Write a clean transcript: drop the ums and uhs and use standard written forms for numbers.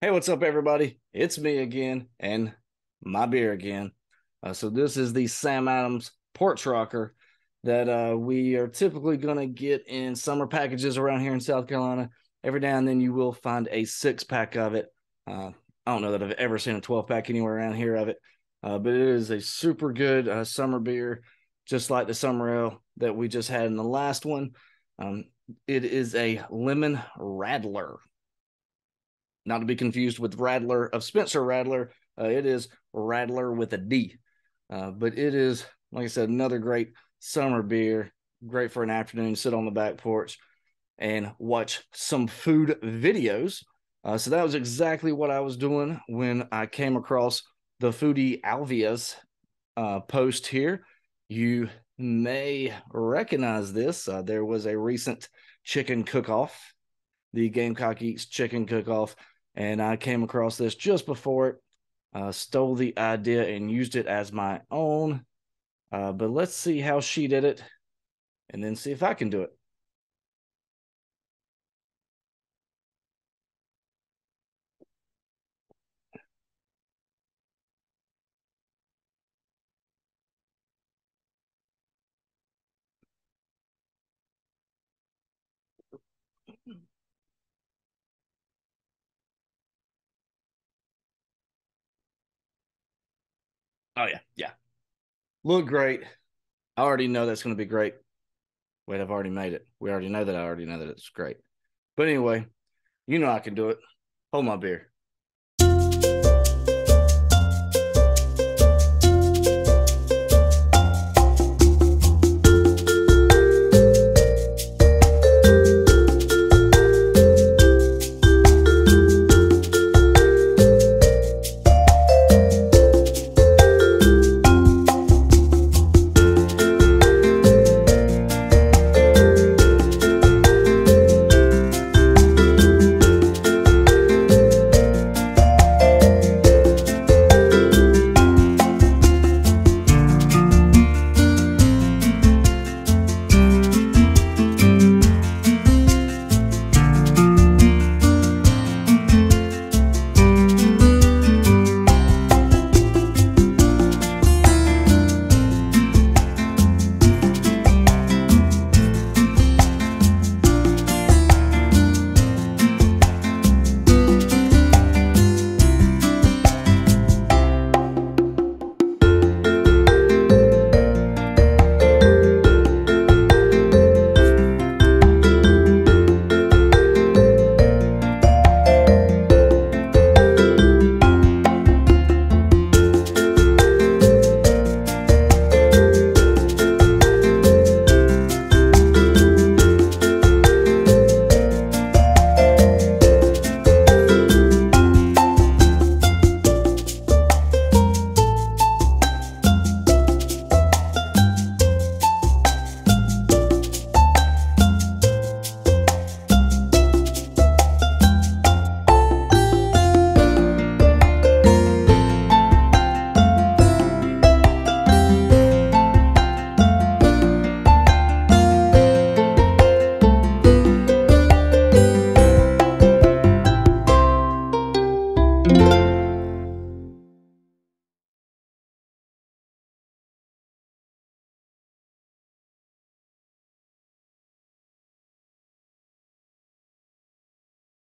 Hey, what's up, everybody? It's me again and my beer again. So this is the Sam Adams Porch Rocker that we are typically going to get in summer packages around here in South Carolina. Every now and then you will find a 6-pack of it. I don't know that I've ever seen a 12-pack anywhere around here of it, but it is a super good summer beer, just like the summer ale that we just had in the last one. Um, it is a lemon rattler, not to be confused with Radler of Spencer Radler. It is Radler with a D. But it is, like I said, another great summer beer. Great for an afternoon, sit on the back porch and watch some food videos. So that was exactly what I was doing when I came across the Foodie Alvia's post here. You may recognize this. There was a recent chicken cook-off, the Gamecock Eats chicken cook-off, and I came across this just before it. Stole the idea and used it as my own. But let's see how she did it, and then see if I can do it. Oh yeah, yeah. Look great. I already know that's going to be great. Wait, I've already made it. We already know that. I already know that it's great. But anyway, you know I can do it. Hold my beer.